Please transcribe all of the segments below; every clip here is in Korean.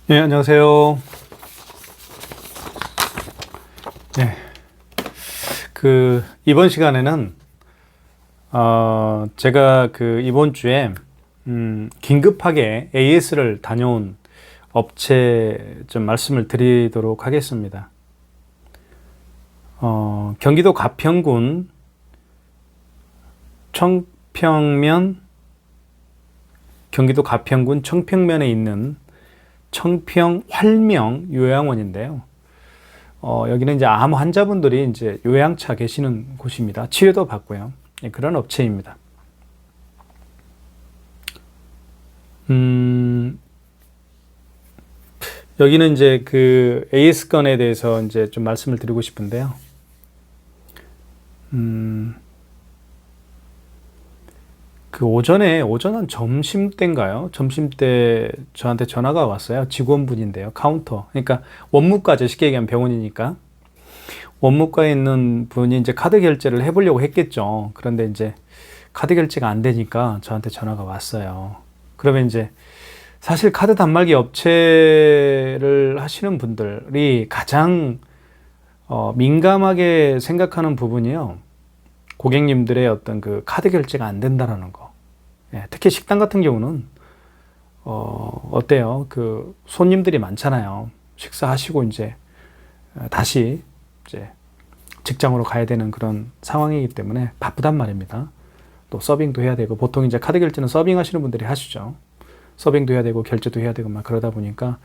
네, 안녕하세요. 네, 이번 시간에는, 제가 이번 주에, 긴급하게 AS를 다녀온 업체 좀 말씀을 드리도록 하겠습니다. 경기도 가평군 경기도 가평군 청평면에 있는 청평 활명 요양원인데요. 여기는 이제 암 환자분들이 이제 요양차 계시는 곳입니다. 치료도 받고요. 예, 그런 업체입니다. 여기는 이제 AS 건에 대해서 이제 좀 말씀을 드리고 싶은데요. 오전 한 점심 때인가요? 점심 때 저한테 전화가 왔어요. 직원분인데요. 카운터. 그러니까 원무과죠. 쉽게 얘기하면 병원이니까. 원무과에 있는 분이 이제 카드 결제를 해보려고 했겠죠. 그런데 이제 카드 결제가 안 되니까 저한테 전화가 왔어요. 그러면 이제 사실 카드 단말기 업체를 하시는 분들이 가장 민감하게 생각하는 부분이요. 고객님들의 어떤 카드 결제가 안 된다라는 거. 예, 특히 식당 같은 경우는, 어때요? 손님들이 많잖아요. 식사하시고 이제, 다시 이제 직장으로 가야 되는 그런 상황이기 때문에 바쁘단 말입니다. 또 서빙도 해야 되고, 보통 이제 카드 결제는 서빙 하시는 분들이 하시죠. 서빙도 해야 되고, 결제도 해야 되고, 막 그러다 보니까,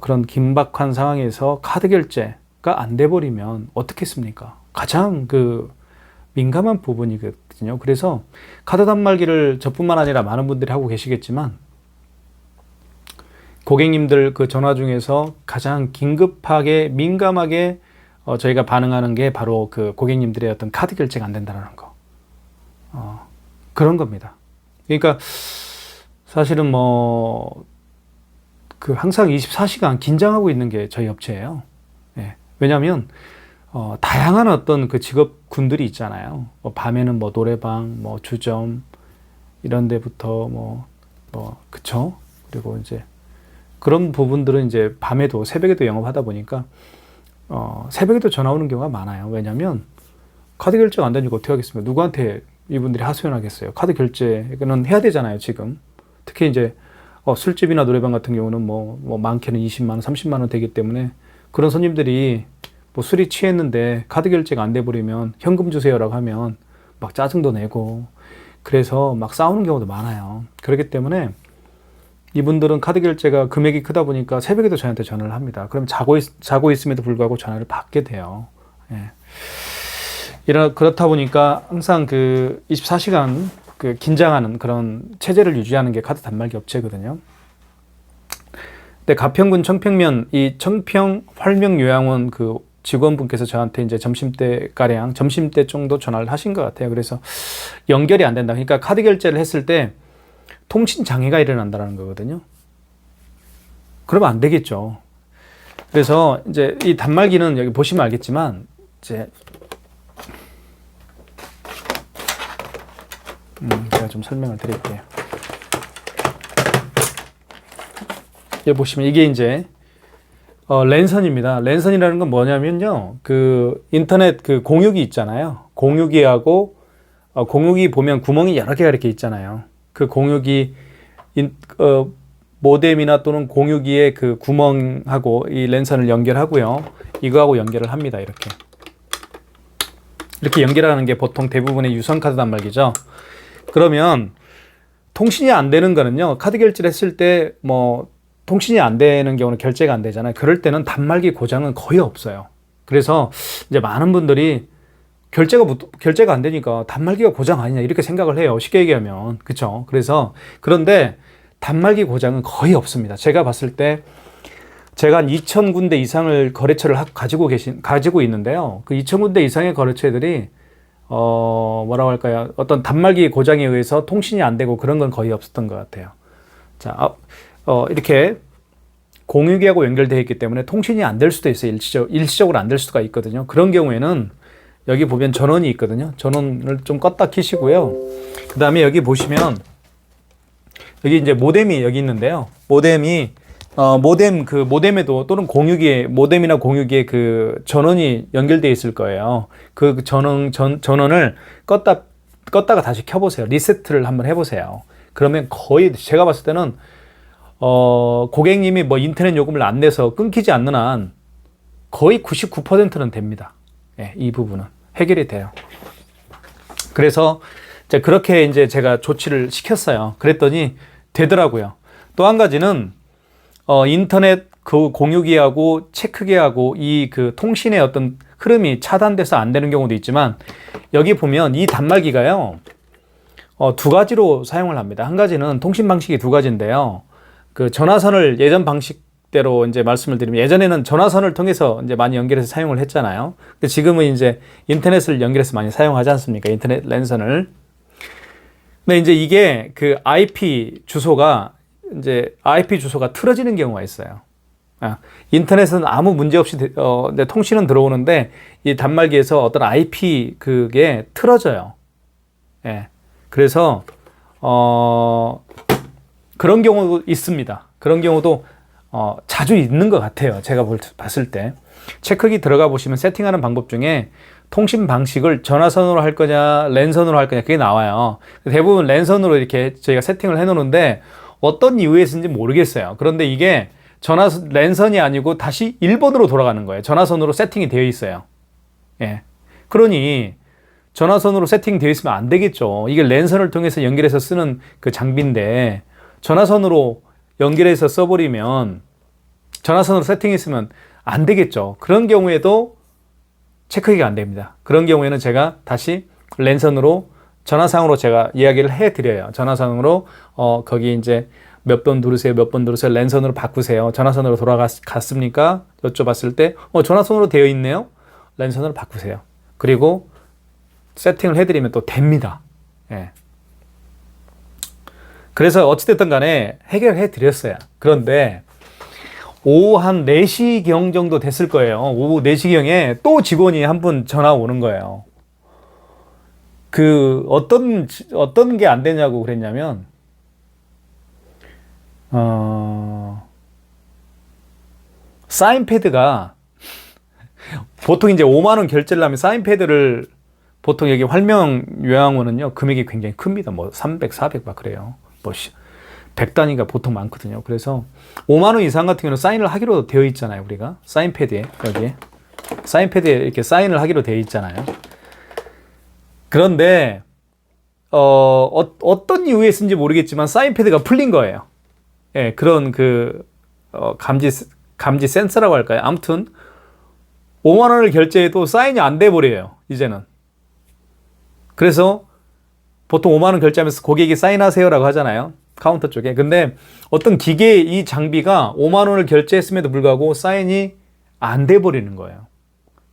그런 긴박한 상황에서 카드 결제가 안 돼 버리면 어떻겠습니까? 가장 민감한 부분이거든요. 그래서 카드 단말기를 저뿐만 아니라 많은 분들이 하고 계시겠지만, 고객님들 전화 중에서 가장 긴급하게 민감하게 저희가 반응하는 게 바로 고객님들의 어떤 카드 결제가 안 된다는 거. 그런 겁니다. 그러니까 사실은 항상 24시간 긴장하고 있는 게 저희 업체예요. 예. 왜냐하면 다양한 어떤 직업군들이 있잖아요. 밤에는 노래방, 주점, 이런 데부터 그쵸? 그리고 이제 그런 부분들은 이제 밤에도, 새벽에도 영업하다 보니까, 새벽에도 전화 오는 경우가 많아요. 왜냐면 카드 결제가 안 되니까 어떻게 하겠습니까? 누구한테 이분들이 하소연하겠어요? 카드 결제는 해야 되잖아요, 지금. 특히 이제, 술집이나 노래방 같은 경우는 많게는 20만 원, 30만 원 되기 때문에 그런 손님들이 술이 취했는데 카드 결제가 안 돼 버리면 현금 주세요라고 하면 막 짜증도 내고, 그래서 막 싸우는 경우도 많아요. 그렇기 때문에 이분들은 카드 결제가 금액이 크다 보니까 새벽에도 저한테 전화를 합니다. 그럼 자고 있음에도 불구하고 전화를 받게 돼요. 예. 그렇다 보니까 항상 24시간 긴장하는 그런 체제를 유지하는 게 카드 단말기 업체거든요. 근데 가평군 청평면 이 청평 활명 요양원 직원분께서 저한테 이제 점심때 정도 전화를 하신 것 같아요. 그래서 연결이 안 된다. 그러니까 카드 결제를 했을 때 통신 장애가 일어난다는 거거든요. 그러면 안 되겠죠. 그래서 이제 이 단말기는 여기 보시면 알겠지만, 이제 제가 좀 설명을 드릴게요. 여기 보시면 이게 이제 랜선입니다. 랜선이라는 건 뭐냐면요. 인터넷 공유기 있잖아요. 공유기하고, 공유기 보면 구멍이 여러 개가 이렇게 있잖아요. 공유기, 모뎀이나 또는 공유기의 구멍하고 이 랜선을 연결하고요. 이거하고 연결을 합니다. 이렇게 연결하는 게 보통 대부분의 유선카드 단말기죠. 그러면 통신이 안 되는 거는요. 카드 결제를 했을 때 통신이 안 되는 경우는 결제가 안 되잖아요. 그럴 때는 단말기 고장은 거의 없어요. 그래서 이제 많은 분들이 결제가 안 되니까 단말기가 고장 아니냐 이렇게 생각을 해요. 쉽게 얘기하면. 그쵸? 그런데 단말기 고장은 거의 없습니다. 제가 봤을 때 제가 한 2,000군데 이상을 거래처를 가지고 있는데요. 2,000군데 이상의 거래처들이 뭐라고 할까요? 어떤 단말기 고장에 의해서 통신이 안 되고 그런 건 거의 없었던 것 같아요. 자, 이렇게 공유기하고 연결되어 있기 때문에 통신이 안 될 수도 있어요. 일시적으로 안 될 수가 있거든요. 그런 경우에는 여기 보면 전원이 있거든요. 전원을 좀 껐다 켜시고요. 그 다음에 여기 보시면 여기 이제 모뎀이 여기 있는데요. 모뎀이 모뎀, 그 모뎀에도 또는 공유기에, 모뎀이나 공유기에 그 전원이 연결되어 있을 거예요. 그 전원을 껐다가 다시 켜보세요. 리세트를 한번 해보세요. 그러면 거의 제가 봤을 때는 고객님이 뭐 인터넷 요금을 안 내서 끊기지 않는 한 거의 99%는 됩니다. 예, 이 부분은 해결이 돼요. 그래서 이제 그렇게 이제 제가 조치를 시켰어요. 그랬더니 되더라고요. 또 한 가지는 인터넷 그 공유기하고 체크기하고 이 그 통신의 어떤 흐름이 차단돼서 안 되는 경우도 있지만, 여기 보면 이 단말기가요, 두 가지로 사용을 합니다. 한 가지는 통신 방식이 두 가지인데요. 그 전화선을 예전 방식대로 이제 말씀을 드리면, 예전에는 전화선을 통해서 이제 많이 연결해서 사용을 했잖아요. 근데 지금은 이제 인터넷을 연결해서 많이 사용하지 않습니까? 인터넷 랜선을. 근데 이제 이게 그 IP 주소가 틀어지는 경우가 있어요. 인터넷은 아무 문제 없이 통신은 들어오는데 이 단말기에서 어떤 IP 그게 틀어져요. 예. 그래서 그런 경우도 있습니다. 그런 경우도 자주 있는 것 같아요. 제가 봤을 때. 체크기 들어가 보시면 세팅하는 방법 중에 통신 방식을 전화선으로 할 거냐, 랜선으로 할 거냐, 그게 나와요. 대부분 랜선으로 이렇게 저희가 세팅을 해 놓는데 어떤 이유에서인지 모르겠어요. 그런데 이게 랜선이 아니고 다시 1번으로 돌아가는 거예요. 전화선으로 세팅이 되어 있어요. 예. 그러니 전화선으로 세팅되어 있으면 안 되겠죠. 이게 랜선을 통해서 연결해서 쓰는 그 장비인데 전화선으로 연결해서 써버리면, 전화선으로 세팅했으면 안 되겠죠. 그런 경우에도 체크기가 안 됩니다. 그런 경우에는 제가 다시 랜선으로, 전화상으로 제가 이야기를 해드려요. 전화상으로 거기 이제 몇 번 누르세요, 몇 번 누르세요, 랜선으로 바꾸세요. 전화선으로 돌아갔습니까? 여쭤봤을 때 전화선으로 되어 있네요. 랜선으로 바꾸세요. 그리고 세팅을 해드리면 또 됩니다. 예. 그래서 어찌됐든 간에 해결해 드렸어요. 그런데 오후 한 4시경 정도 됐을 거예요. 오후 4시경에 또 직원이 한 분 전화 오는 거예요. 그 어떤 게 안 되냐고 그랬냐면, 사인패드가 보통 이제 5만 원 결제를 하면 사인패드를, 보통 여기 활명 요양원은요 금액이 굉장히 큽니다. 뭐 300, 400 막 그래요. 뭐 100단위가 보통 많거든요. 그래서 5만 원 이상 같은 경우는 사인을 하기로 되어 있잖아요. 우리가 사인패드에, 여기에 사인패드에 이렇게 사인을 하기로 되어 있잖아요. 그런데 어떤 이유에 쓴지 모르겠지만 사인패드가 풀린 거예요. 예, 그런 그 감지 센서라고 할까요? 아무튼 5만 원을 결제해도 사인이 안 돼 버려요. 이제는. 그래서 보통 5만 원 결제하면서 고객이 사인하세요라고 하잖아요. 카운터 쪽에. 근데 어떤 기계의 이 장비가 5만 원을 결제했음에도 불구하고 사인이 안 돼 버리는 거예요.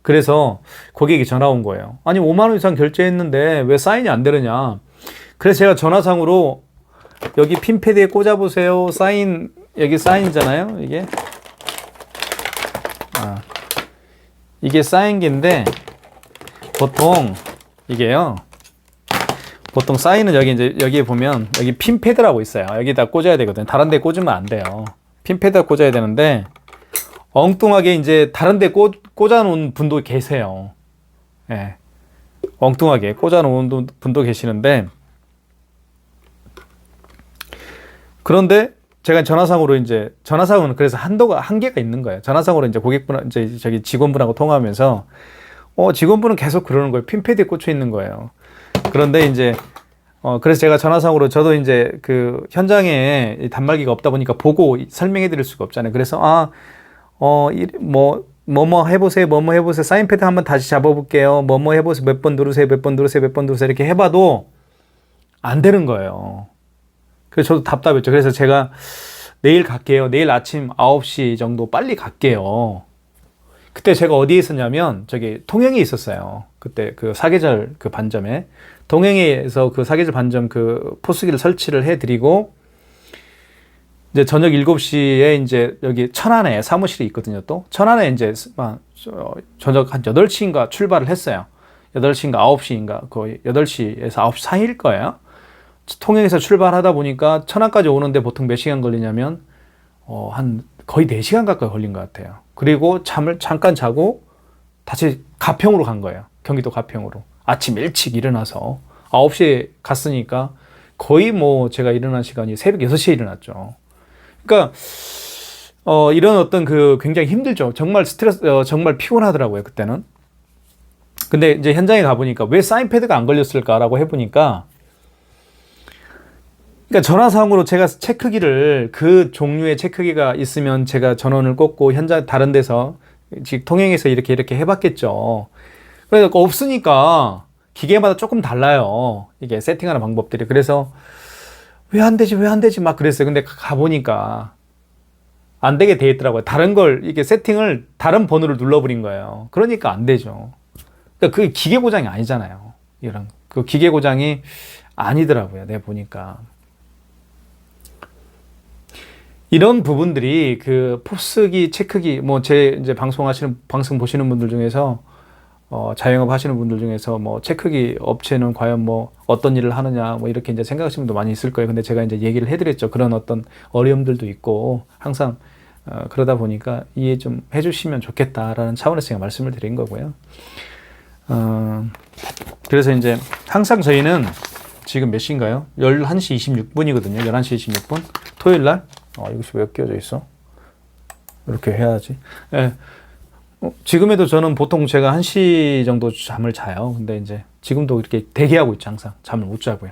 그래서 고객이 전화 온 거예요. 아니 5만 원 이상 결제했는데 왜 사인이 안 되느냐. 그래서 제가 전화상으로 여기 핀패드에 꽂아보세요. 사인, 여기 사인이잖아요. 이게 사인기인데 보통 이게요. 보통 사인은 여기 이제 여기에 보면 여기 핀패드라고 있어요. 여기다 꽂아야 되거든요. 다른 데 꽂으면 안 돼요. 핀패드에 꽂아야 되는데 엉뚱하게 이제 다른 데 꽂아 놓은 분도 계세요. 예. 엉뚱하게 꽂아 놓은 분도 계시는데, 그런데 제가 전화상으로는 그래서 한계가 있는 거예요. 전화상으로 이제 고객분, 이제 저기 직원분하고 통화하면서, 직원분은 계속 그러는 거예요. 핀패드에 꽂혀 있는 거예요. 그런데 이제, 그래서 제가 전화상으로 저도 이제 그 현장에 단말기가 없다 보니까 보고 설명해 드릴 수가 없잖아요. 그래서, 뭐뭐 해보세요, 뭐뭐 해보세요. 사인패드 한번 다시 잡아볼게요. 뭐뭐 해보세요. 몇 번 누르세요, 몇 번 누르세요, 몇 번 누르세요. 이렇게 해봐도 안 되는 거예요. 그래서 저도 답답했죠. 그래서 제가 내일 갈게요. 내일 아침 9시 정도 빨리 갈게요. 그때 제가 어디에 있었냐면 저기 통영에 있었어요. 그때 그 사계절 그 반점에, 통영에서 그 사계절 반점 그 포스기를 설치를 해드리고, 이제 저녁 7시에 이제 여기 천안에 사무실이 있거든요. 또 천안에 이제 저녁 한 8시인가 출발을 했어요. 8시인가 9시인가 거의 8시에서 9시 사이일 거예요. 통영에서 출발하다 보니까 천안까지 오는데 보통 몇 시간 걸리냐면 한 거의 4시간 가까이 걸린 것 같아요. 그리고 잠을 잠깐 자고 다시 가평으로 간 거예요. 경기도 가평으로. 아침 일찍 일어나서 9시에 갔으니까 거의 뭐 제가 일어난 시간이 새벽 6시에 일어났죠. 그러니까 이런 어떤 그 굉장히 힘들죠. 정말 스트레스, 정말 피곤하더라고요, 그때는. 근데 이제 현장에 가보니까 왜 사인패드가 안 걸렸을까라고 해보니까, 그러니까 전화상으로 제가 체크기를, 그 종류의 체크기가 있으면 제가 전원을 꽂고 현장 다른 데서 즉 통행해서 이렇게 해봤겠죠. 그래서 없으니까 기계마다 조금 달라요. 이게 세팅하는 방법들이. 그래서 왜 안 되지 막 그랬어요. 근데 가보니까 안 되게 돼 있더라고요. 다른 걸, 이게 세팅을 다른 번호를 눌러버린 거예요. 그러니까 안 되죠. 그러니까 그게 기계 고장이 아니잖아요. 이런 그 기계 고장이 아니더라고요. 내가 보니까 이런 부분들이 그 포스기, 체크기, 뭐 제 이제 방송 보시는 분들 중에서 자영업 하시는 분들 중에서 뭐 체크기 업체는 과연 뭐 어떤 일을 하느냐 뭐 이렇게 이제 생각하시는 분도 많이 있을 거예요. 근데 제가 이제 얘기를 해드렸죠. 그런 어떤 어려움들도 있고 항상 그러다 보니까 이해 좀 해주시면 좋겠다라는 차원에서 제가 말씀을 드린 거고요. 그래서 이제 항상 저희는 지금 몇 시인가요? 11시 26분이거든요. 11시 26분. 토요일 날. 이것이 왜 끼워져 있어? 이렇게 해야지. 예. 지금에도 저는 보통 제가 1시 정도 잠을 자요. 근데 이제 지금도 이렇게 대기하고 있죠. 항상 잠을 못 자고요.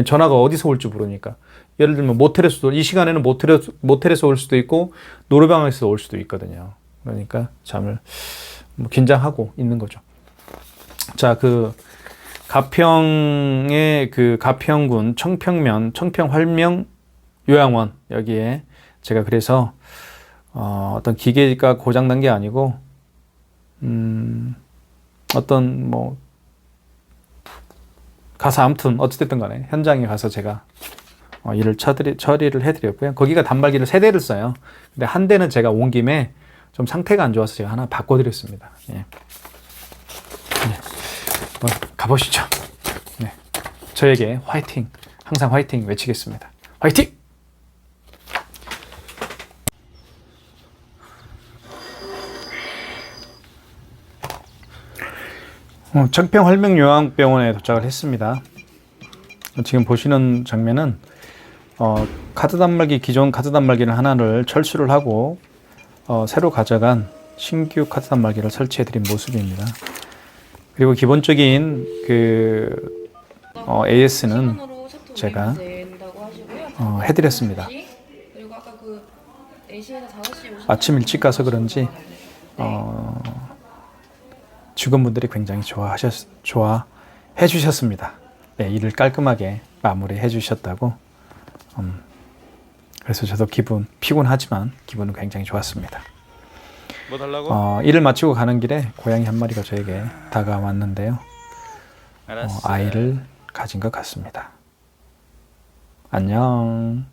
전화가 어디서 올지 모르니까. 예를 들면 모텔에서도, 이 시간에는 모텔에서 올 수도 있고 노래방에서 올 수도 있거든요. 그러니까 잠을 뭐 긴장하고 있는 거죠. 자, 그 가평의 그 가평군 청평면 청평활명 요양원, 여기에 제가 그래서 어떤 기계가 고장난 게 아니고 어떤 뭐 가서 아무튼 어찌됐든 간에 현장에 가서 제가 일을 처리를 해드렸고요. 거기가 단말기를 3대를 써요. 근데 한 대는 제가 온 김에 좀 상태가 안 좋아서 제가 하나 바꿔드렸습니다. 예. 네. 한번 가보시죠. 네. 저에게 화이팅, 항상 화이팅 외치겠습니다. 화이팅! 청평활명요양병원에 도착을 했습니다. 지금 보시는 장면은 카드 단말기, 기존 카드 단말기를 하나를 철수를 하고 새로 가져간 신규 카드 단말기를 설치해 드린 모습입니다. 그리고 기본적인 그 AS는 제가 해드렸습니다. 아침 일찍 가서 그런지 직원분들이 굉장히 좋아해 주셨습니다. 네, 일을 깔끔하게 마무리해 주셨다고. 그래서 저도 피곤하지만 기분은 굉장히 좋았습니다. 뭐 달라고? 일을 마치고 가는 길에 고양이 한 마리가 저에게 다가왔는데요. 아이를 가진 것 같습니다. 안녕.